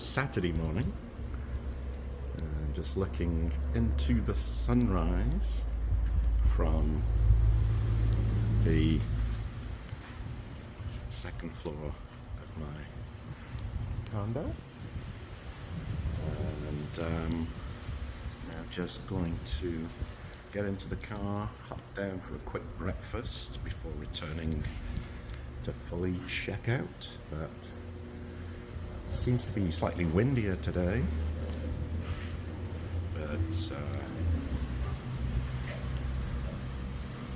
Saturday morning. Just looking into the sunrise from the second floor of my condo. And now just going to get into the car, hop down for a quick breakfast before returning to fully check out. But it seems to be slightly windier today. But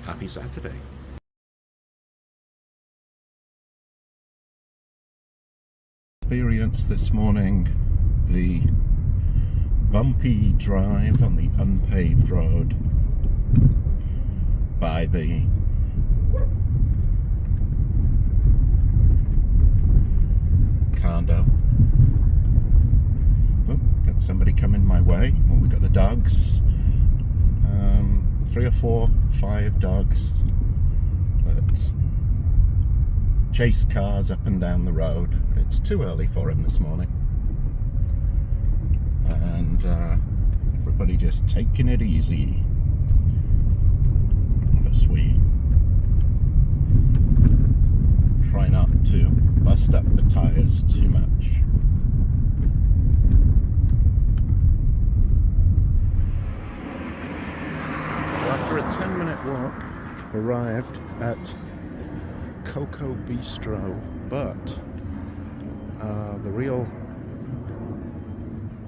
happy Saturday. Experience this morning the bumpy drive on the unpaved road by the condo. Oh, got somebody coming my way. Well, we got the dogs. 3 or 4, 5 dogs that chase cars up and down the road. It's too early for him this morning. And everybody just taking it easy. As we try not to bust up the tires too much. So after a 10-minute walk, I've arrived at Coco Bistro, but the real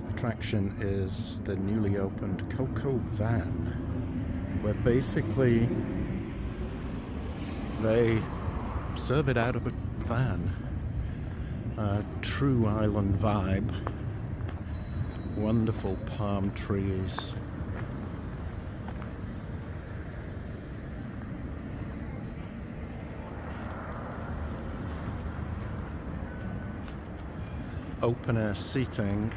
attraction is the newly opened Coco Van, where basically they serve it out of a van. True island vibe, wonderful palm trees. Open air seating,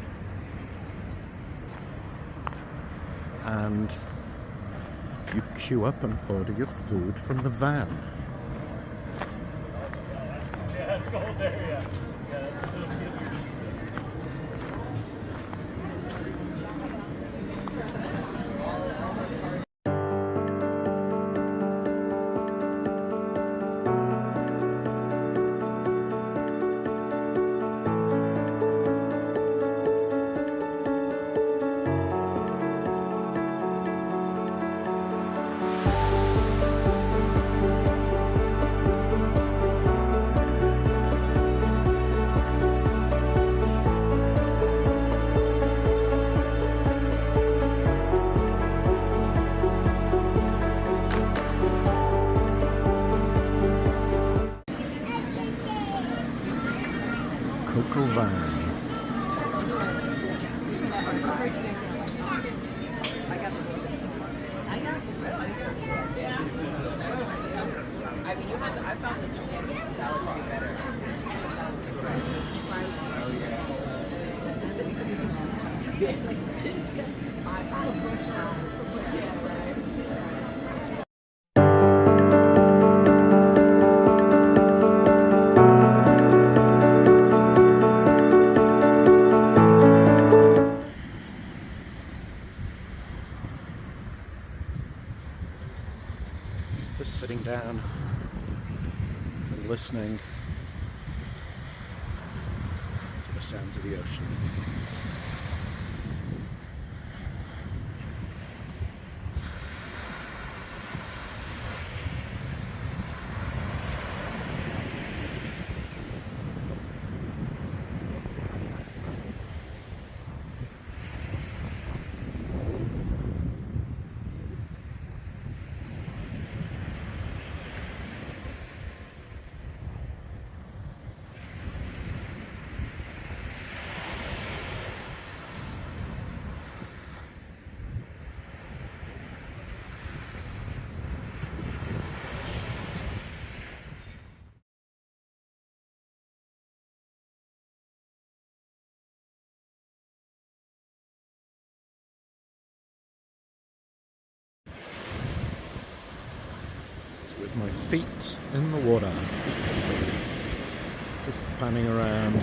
and you queue up and order your food from the van. Yeah, it's cold there, yeah. Coco Van. I found the chicken salad to be better. Just sitting down and listening to the sounds of the ocean. With my feet in the water, just panning around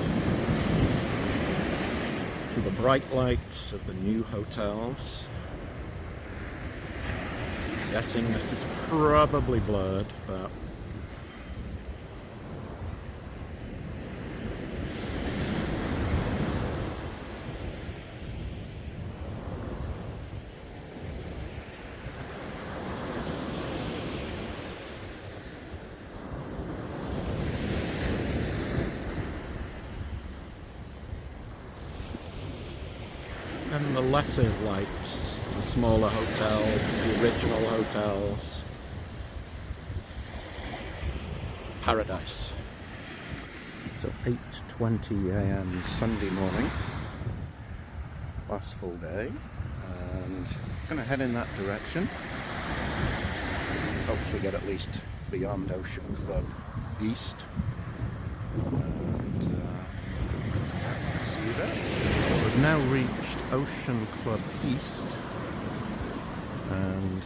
through the bright lights of the new hotels. Guessing this is probably blurred, but and the lesser lights, the smaller hotels, the original hotels. Paradise. So 8:20 a.m. Sunday morning, last full day, and I'm gonna head in that direction. Hopefully get at least beyond Ocean Club East. And see you there. So we've now reached Ocean Club East, and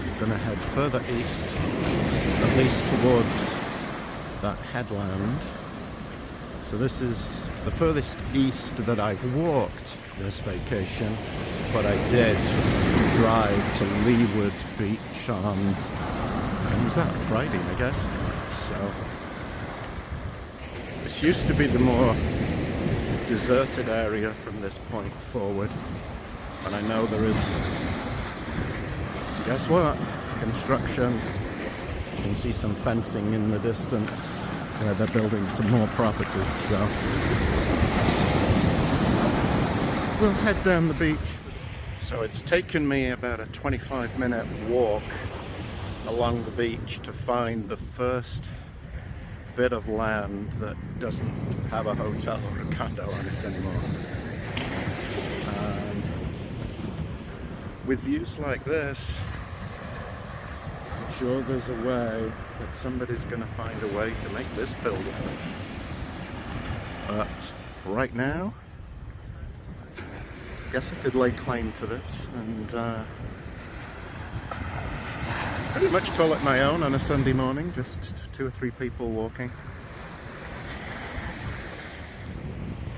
we're going to head further east, at least towards that headland. So this is the furthest east that I've walked this vacation, but I did drive to Leeward Beach on, when was that? Friday, I guess. So this used to be the more deserted area from this point forward, and I know there is, guess what, construction. You can see some fencing in the distance where they're building some more properties, so we'll head down the beach. So it's taken me about a 25-minute walk along the beach to find the first bit of land that doesn't have a hotel or a condo on it anymore. And with views like this, I'm sure there's a way that somebody's going to find a way to make this building. But right now, I guess I could lay claim to this and pretty much call it my own on a Sunday morning, just 2 or 3 people walking.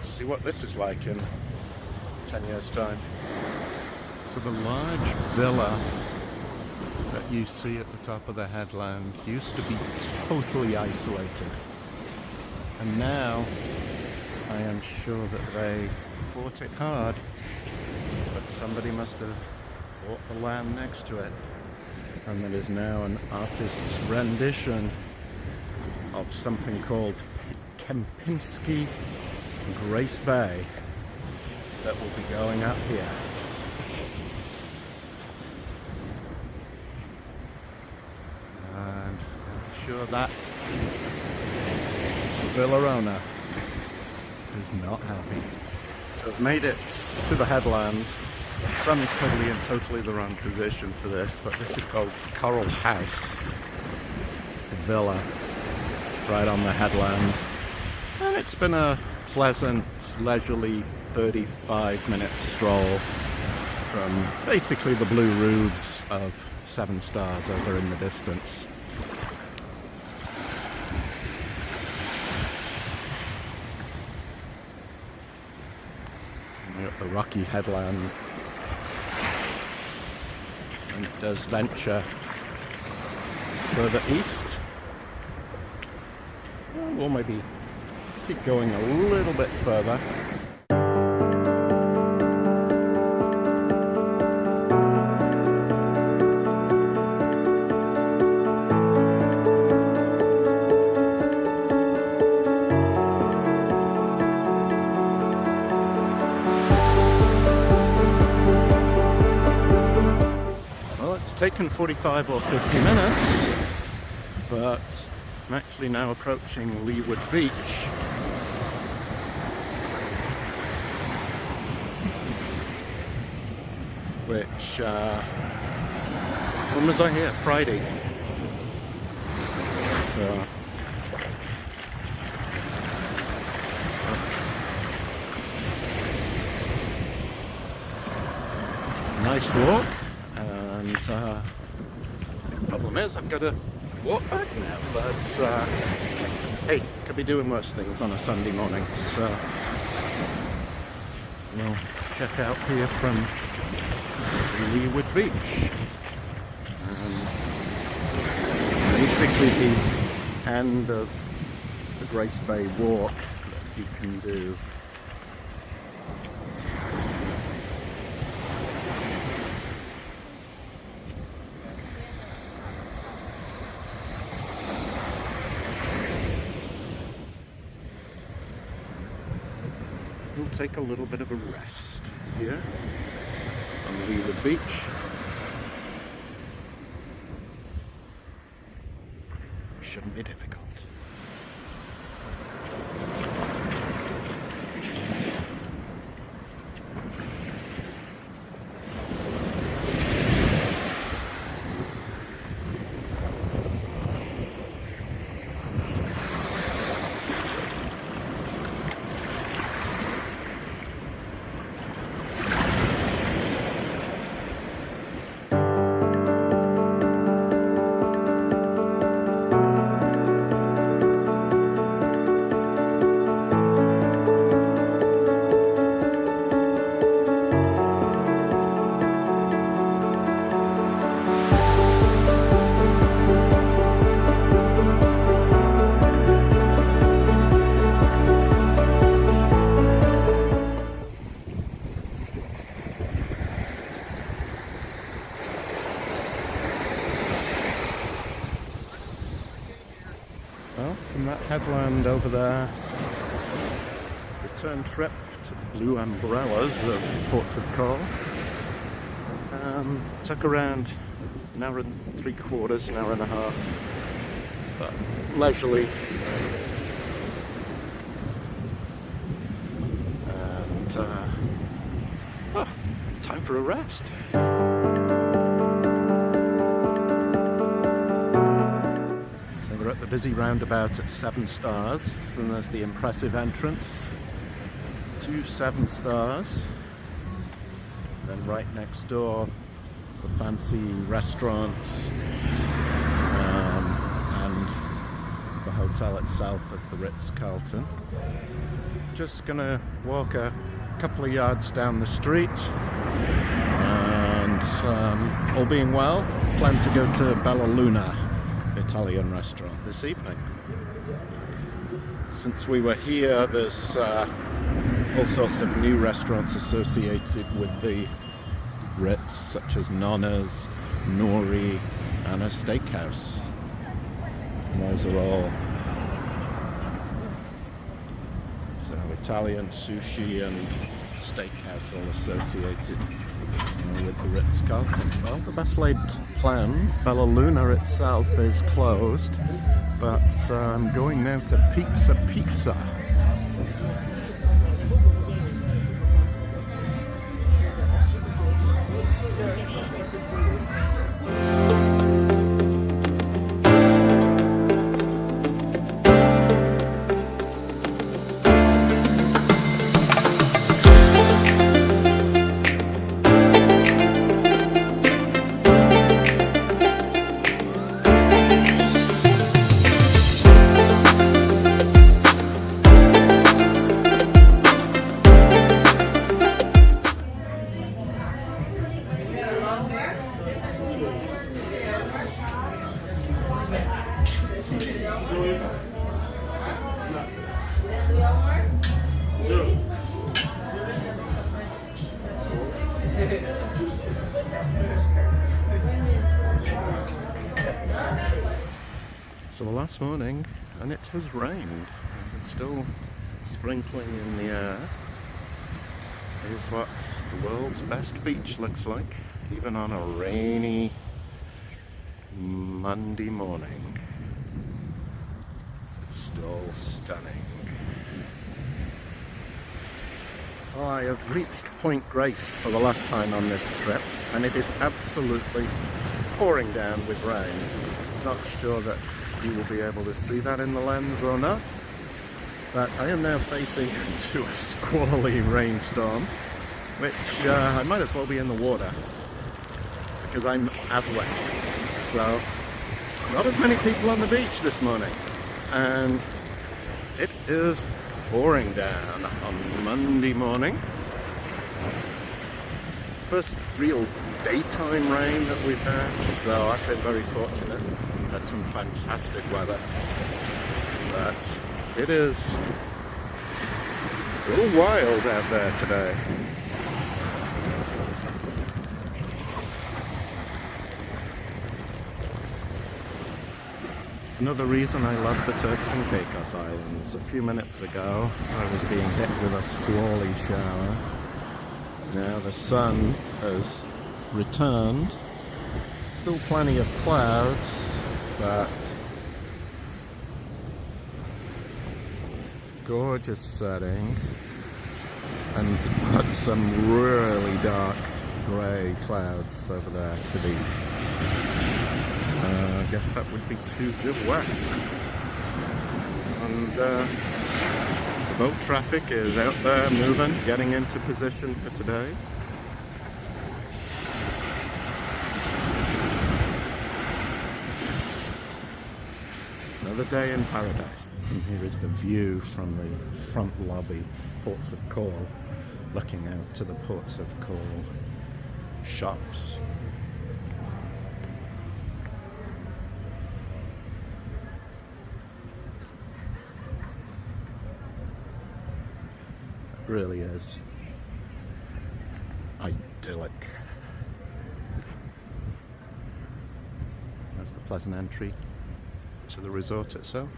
See what this is like in 10 years' time. So the large villa that you see at the top of the headland used to be totally isolated. And now I am sure that they fought it hard, but somebody must have bought the land next to it. And there is now an artist's rendition of something called Kempinski Grace Bay that will be going up here. And I'm sure that villa owner is not happy. So I've made it to the headland. The sun's probably in totally the wrong position for this, but this is called Coral House Villa, right on the headland. And it's been a pleasant, leisurely 35-minute stroll from basically the blue roofs of 7 Stars over in the distance. And we're at the rocky headland. And it does venture further east. We'll maybe keep going a little bit further. Taken 45 or 50 minutes, but I'm actually now approaching Leeward Beach. Which, when was I here? Friday. So, nice walk. And the problem is I've got to walk back now, but hey, could be doing worse things on a Sunday morning, so we'll check out here from Leeward Beach. And basically the end of the Grace Bay walk that you can do. We'll take a little bit of a rest here on Leeward Beach. Shouldn't be difficult. Well, from that headland over there, return trip to the Blue Umbrellas of Ports of Call. Took around an hour and 3/4, an hour and a half, but leisurely. And time for a rest. We're at the busy roundabout at 7 Stars, and there's the impressive entrance to 7 Stars. Then right next door, the fancy restaurants and the hotel itself at the Ritz-Carlton. Just gonna walk a couple of yards down the street, and all being well, plan to go to Bella Luna Italian restaurant this evening. Since we were here, there's all sorts of new restaurants associated with the Ritz, such as Nonna's, Nori, and a steakhouse. And those are all Italian sushi and steakhouse all associated with the Ritz-Carlton. Well, the best laid plans. Bella Luna itself is closed, but I'm going now to Pizza. So the last morning, and it has rained. It's still sprinkling in the air. Here's what the world's best beach looks like, even on a rainy Monday morning. It's still stunning. Well, I have reached Point Grace for the last time on this trip, and it is absolutely pouring down with rain. Not sure that you will be able to see that in the lens or not, but I am now facing into a squally rainstorm, which I might as well be in the water because I'm as wet. So not as many people on the beach this morning, and it is pouring down on Monday morning. first real daytime rain that we've had, so I feel very fortunate. Had some fantastic weather, but it is a little wild out there today. Another reason I love the Turks and Caicos Islands. A few minutes ago I was being hit with a squally shower. Now the sun has returned. Still plenty of clouds, but gorgeous setting, and but some really dark grey clouds over there to the east. I guess that would be to the west. And the boat traffic is out there moving, getting into position for today. Another day in paradise. And here is the view from the front lobby, ports of call, looking out to the ports of call shops. It really is idyllic. That's the pleasant entry to the resort itself.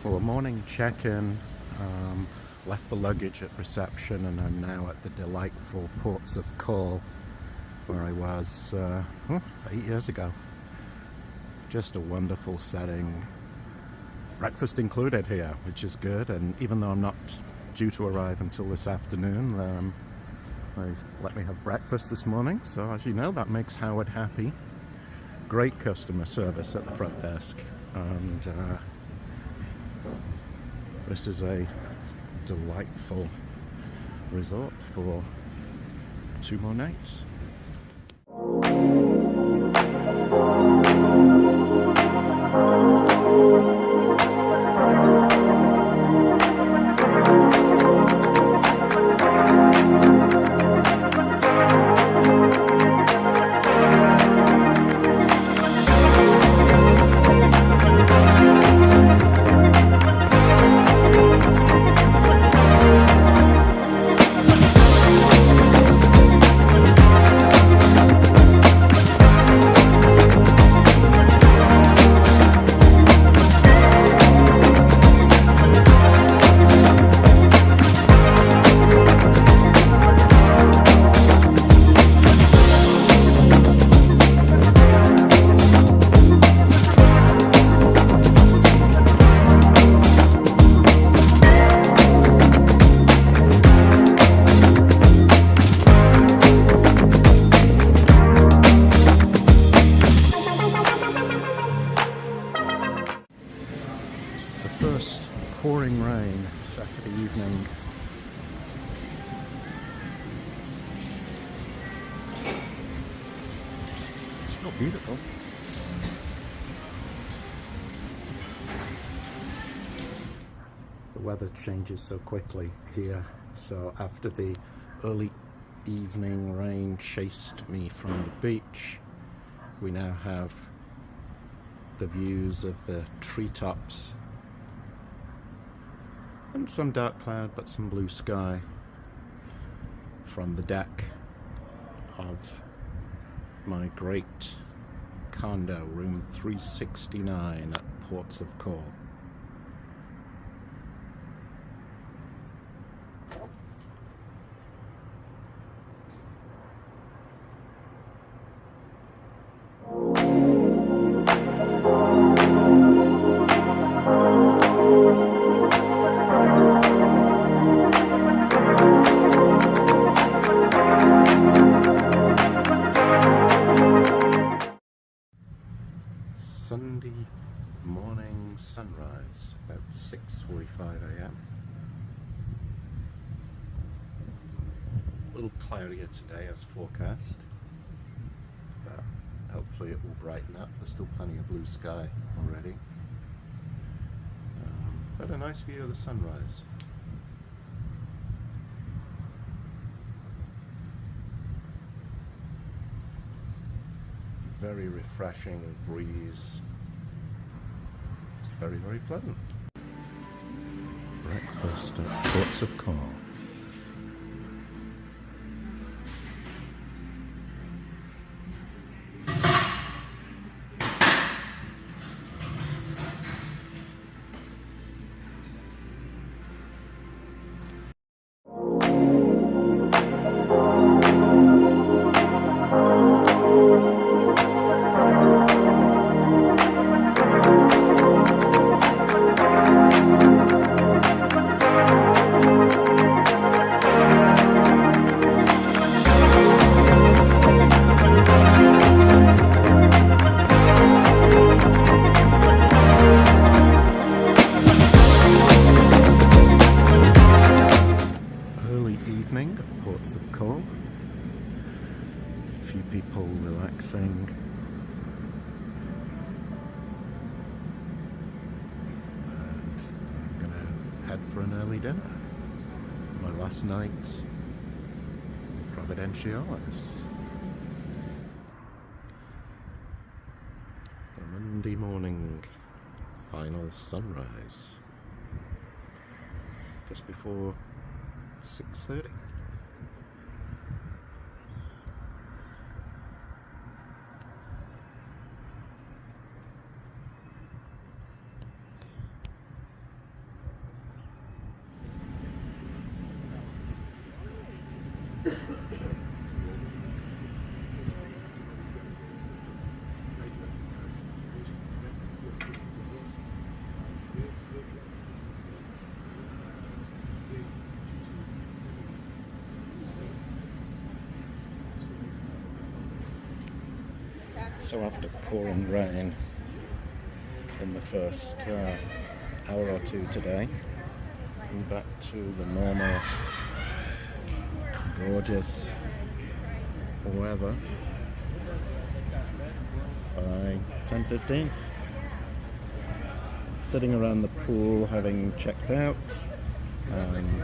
Well, morning check-in, left the luggage at reception, and I'm now at the delightful ports of call where I was 8 years ago. Just a wonderful setting. Breakfast included here, which is good, and even though I'm not due to arrive until this afternoon, they let me have breakfast this morning, so as you know, that makes Howard happy. Great customer service at the front desk, and this is a delightful resort for 2 more nights. First pouring rain Saturday evening. Still beautiful. The weather changes so quickly here, so after the early evening rain chased me from the beach, we now have the views of the treetops. And some dark cloud, but some blue sky from the deck of my great condo, room 369 at Ports of Call. little cloudier today as forecast, but hopefully it will brighten up. There's still plenty of blue sky already, but a nice view of the sunrise. Very refreshing breeze. It's very, very pleasant. Breakfast at Ports of Call. Evening at Ports of Call. A few people relaxing. And I'm gonna head for an early dinner. My last night Providenciales. A Monday morning final sunrise. Just before 6:30. So after pouring rain in the first hour or two today, we're back to the normal gorgeous weather by 10:15. Sitting around the pool having checked out, and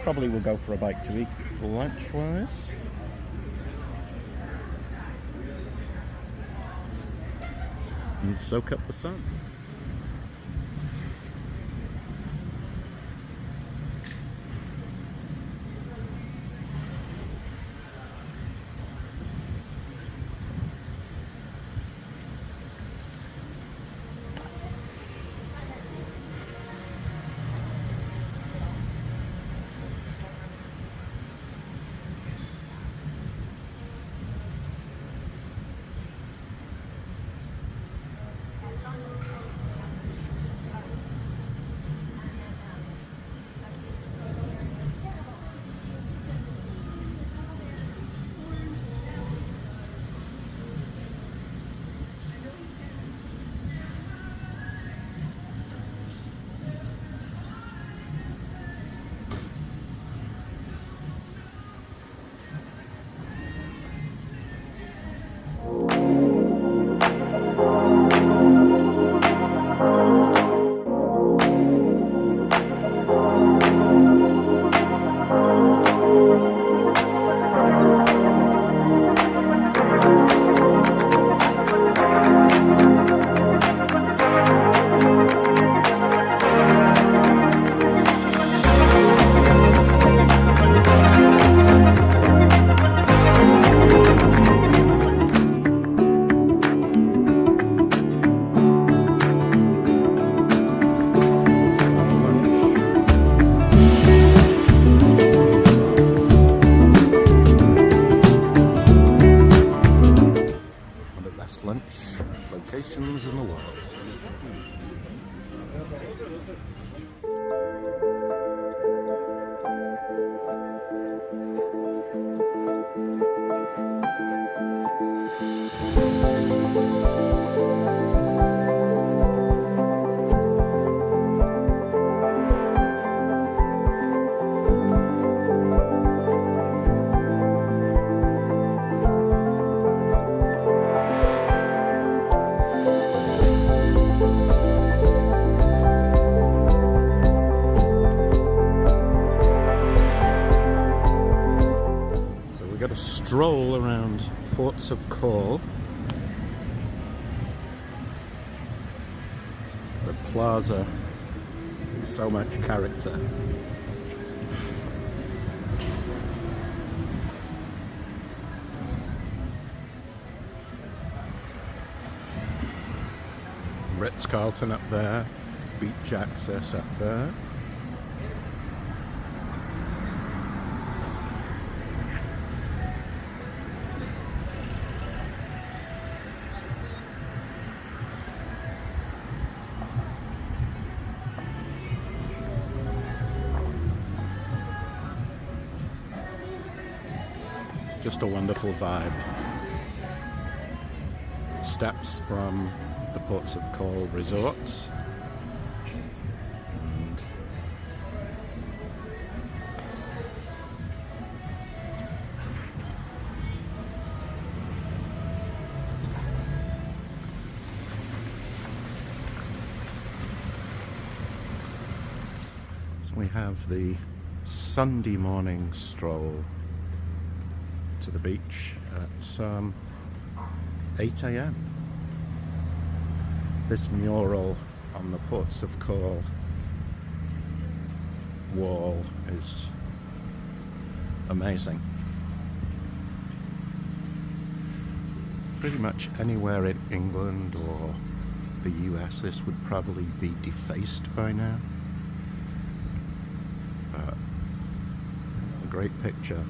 probably will go for a bite to eat lunch-wise. And soak up the sun. A stroll around ports of call. The plaza with so much character. Ritz-Carlton up there, beach access up there. Just a wonderful vibe. Steps from the Ports of Call Resort. And so we have the Sunday morning stroll to the beach at 8 a.m. This mural on the Ports of Call wall is amazing. Pretty much anywhere in England or the US this would probably be defaced by now. But a great picture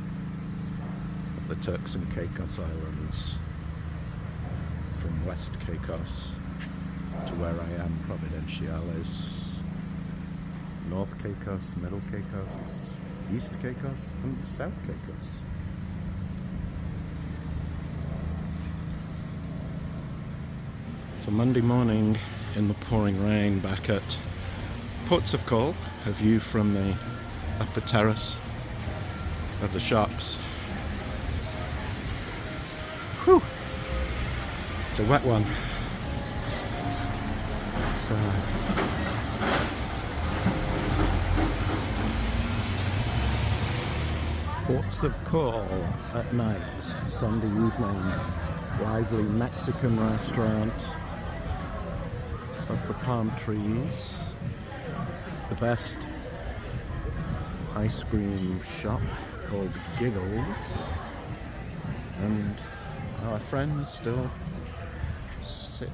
of the Turks and Caicos Islands from West Caicos to where I am. Providenciales, North Caicos, Middle Caicos, East Caicos and South Caicos. So Monday morning in the pouring rain back at Ports of Call, a view from the upper terrace of the shops. Whew! It's a wet one. So Ports of Call at night, Sunday evening, lively Mexican restaurant of the palm trees, the best ice cream shop called Giggles, and our friends still sit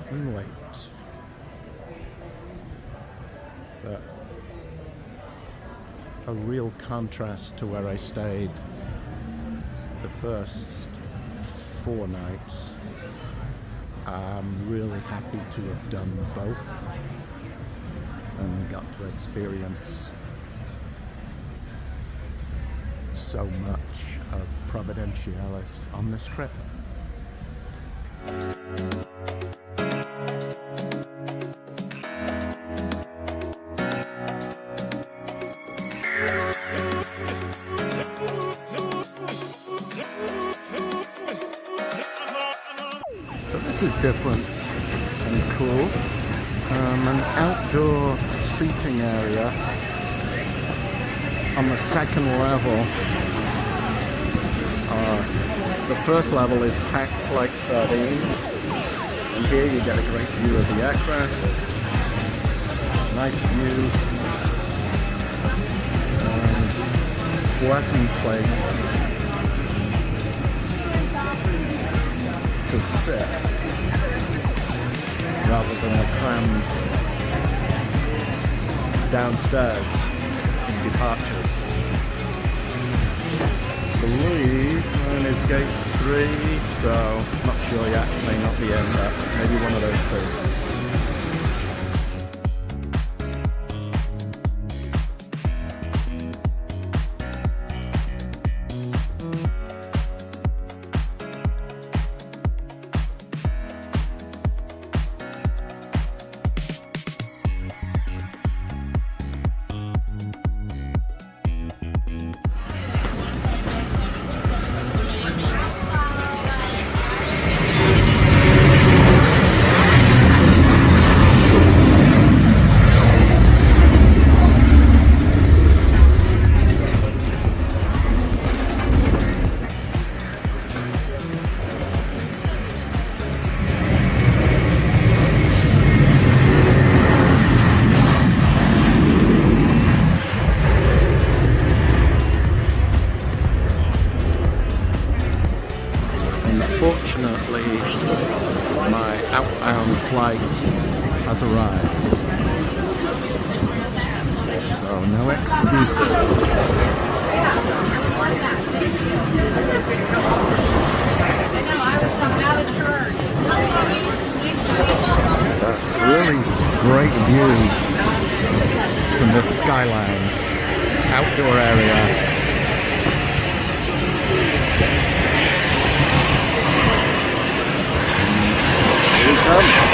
and wait. But a real contrast to where I stayed the first 4 nights. I'm really happy to have done both and got to experience so much of Providenciales on this trip. So this is different and cool. An outdoor seating area on the second level. The first level is packed like sardines, and here you get a great view of the aircraft. Nice view. Pleasant place to sit rather than a crammed downstairs in departures. I believe mine is gate 3, so not sure yet, may not be in, but maybe one of those two. has arrived. So no excuses. Really great view from the skyline, outdoor area. Here we come.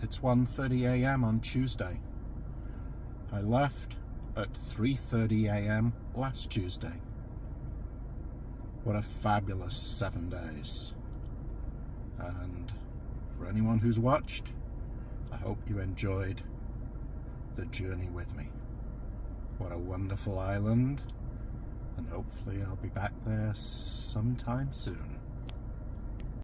It's 1:30 a.m. on Tuesday. I left at 3:30 a.m. last Tuesday. What a fabulous 7 days. And for anyone who's watched, I hope you enjoyed the journey with me. What a wonderful island, and hopefully I'll be back there sometime soon.